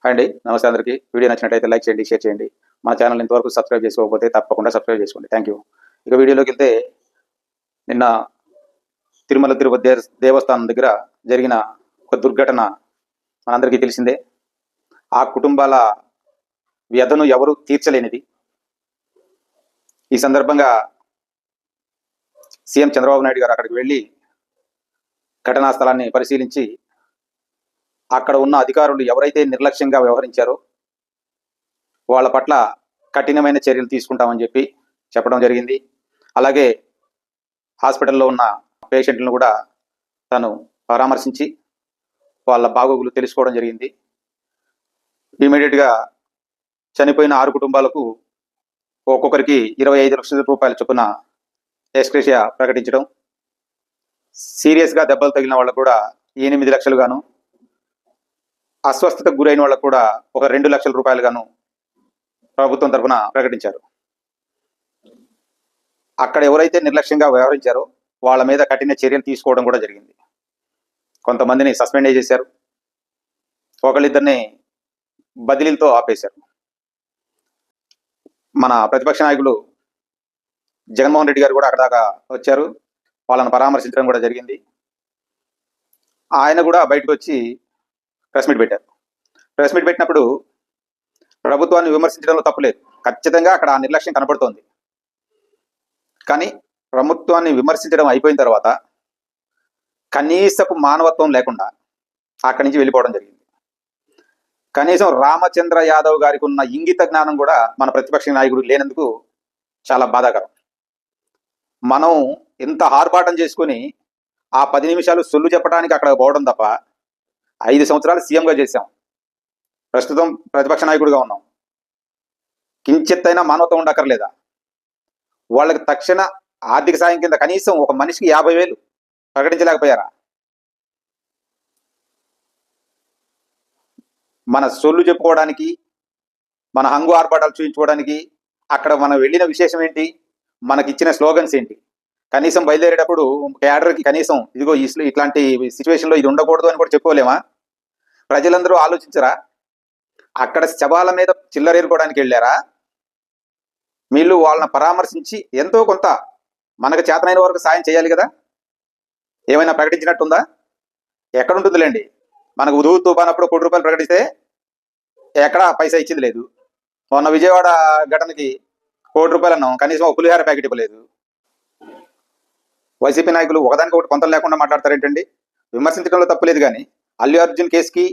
Hi అండి, నమస్తే అందరికీ. వీడియో నచ్చినట్టయితే లైక్ చేయండి, షేర్ చేయండి. మన ఛానల్ ఇంతవరకు సబ్స్క్రైబ్ చేసుకోకపోతే తప్పకుండా సబ్స్క్రైబ్ చేసుకోండి. Thank you. ఇక వీడియోలోకి వెళ్తే, నిన్న తిరుమల తిరుపతి దేవస్థానం దగ్గర జరిగిన ఒక దుర్ఘటన మనందరికీ తెలిసిందే. ఆ కుటుంబాల వ్యధను ఎవరు తీర్చలేనిది. ఈ సందర్భంగా సీఎం చంద్రబాబు నాయుడు గారు అక్కడికి వెళ్ళి ఘటనా స్థలాన్ని పరిశీలించి అక్కడ ఉన్న అధికారులు ఎవరైతే నిర్లక్ష్యంగా వ్యవహరించారో వాళ్ళ పట్ల కఠినమైన చర్యలు తీసుకుంటామని చెప్పడం జరిగింది. అలాగే హాస్పిటల్లో ఉన్న పేషెంట్లను కూడా తను పరామర్శించి వాళ్ళ బాగోగులు తెలుసుకోవడం జరిగింది. ఇమీడియట్గా చనిపోయిన 6 కుటుంబాలకు ఒక్కొక్కరికి 25 లక్షల రూపాయల చొప్పున ఎక్స్‌గ్రేషియా ప్రకటించడం, సీరియస్గా దెబ్బలు తగిలిన వాళ్ళకు కూడా 8 లక్షలు గాను, అస్వస్థతకు గురైన వాళ్ళకు కూడా ఒక 2 లక్షల రూపాయలు గాను ప్రభుత్వం తరఫున ప్రకటించారు. అక్కడ ఎవరైతే నిర్లక్ష్యంగా వ్యవహరించారో వాళ్ళ మీద కఠిన చర్యలు తీసుకోవడం కూడా జరిగింది. కొంతమందిని సస్పెండ్ చేశారు, ఒకళ్ళిద్దరిని బదిలీలతో ఆపేశారు. మన ప్రతిపక్ష నాయకులు జగన్మోహన్ రెడ్డి గారు కూడా అక్కడ దాకా వచ్చారు, వాళ్ళని పరామర్శించడం కూడా జరిగింది. ఆయన కూడా బయటకు వచ్చి ప్రెస్ మీట్ పెట్టారు. ప్రెస్ మీట్ పెట్టినప్పుడు ప్రభుత్వాన్ని విమర్శించడంలో తప్పులేదు, ఖచ్చితంగా అక్కడ ఆ నిర్లక్ష్యం కనపడుతోంది. కానీ ప్రభుత్వాన్ని విమర్శించడం అయిపోయిన తర్వాత కనీసపు మానవత్వం లేకుండా అక్కడి నుంచి వెళ్ళిపోవడం జరిగింది. కనీసం రామచంద్ర యాదవ్ గారికి ఉన్న ఇంగిత జ్ఞానం కూడా మన ప్రతిపక్ష నాయకుడు లేనందుకు చాలా బాధాకరం. మనం ఇంత ఆర్భాటం చేసుకుని ఆ 10 నిమిషాలు సొల్లు చెప్పడానికి అక్కడ పోవడం తప్ప 5 సంవత్సరాలు సీఎంగా చేశాం, ప్రస్తుతం ప్రతిపక్ష నాయకుడిగా ఉన్నాం. కించెత్తైనా మానవత్వం ఉండక్కర్లేదా? వాళ్ళకి తక్షణ ఆర్థిక సాయం కింద కనీసం ఒక మనిషికి 50,000 ప్రకటించలేకపోయారా? మన సొల్లు చెప్పుకోవడానికి, మన హంగు ఆర్భాటాలు చూపించుకోవడానికి అక్కడ మనం వెళ్ళిన విశేషం ఏంటి? మనకిచ్చిన స్లోగన్స్ ఏంటి? కనీసం బయలుదేరేటప్పుడు క్యాడర్కి కనీసం ఇదిగో ఇట్లాంటి సిచ్యువేషన్లో ఇది ఉండకూడదు అని కూడా చెప్పుకోలేమా? ప్రజలందరూ ఆలోచించరా? అక్కడ శవాల మీద చిల్లరేరుకోవడానికి వెళ్ళారా? వీళ్ళు వాళ్ళని పరామర్శించి ఎంతో కొంత మనకు చేతనైన వరకు సాయం చేయాలి కదా. ఏమైనా ప్రకటించినట్టుందా? ఎక్కడుంటుందిలేండి. మనకు ఉదువు తుఫానప్పుడు 1 కోటి రూపాయలు ప్రకటిస్తే ఎక్కడా పైసా ఇచ్చింది లేదు. మొన్న విజయవాడ ఘటనకి 1 కోటి రూపాయలు అన్నాం, కనీసం ఒక పులిహార ప్యాకెట్ ఇవ్వలేదు. వైసీపీ నాయకులు ఒకదానికి ఒకటి కొంత లేకుండా మాట్లాడతారేంటండి? విమర్శించడంలో తప్పులేదు, కానీ అల్లు అర్జున్ కేసుకి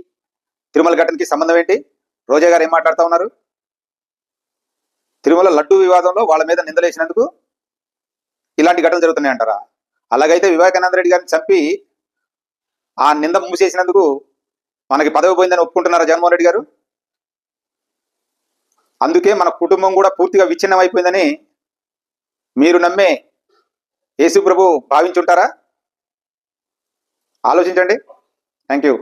తిరుమల ఘటనకి సంబంధం ఏంటి? రోజా గారు ఏం మాట్లాడుతూ ఉన్నారు? తిరుమల లడ్డు వివాదంలో వాళ్ళ మీద నిందలేసినందుకు ఇలాంటి ఘటనలు జరుగుతున్నాయి అంటారా? అలాగైతే వివేకానంద రెడ్డి గారిని చంపి ఆ నింద మూసేసినందుకు మనకి పదవి పోయిందని ఒప్పుకుంటున్నారా జగన్మోహన్ రెడ్డి గారు? అందుకే మన కుటుంబం కూడా పూర్తిగా విచ్ఛిన్నం అయిపోయిందని మీరు నమ్మే యేసు ప్రభు భావించుంటారా? ఆలోచించండి. Thank you.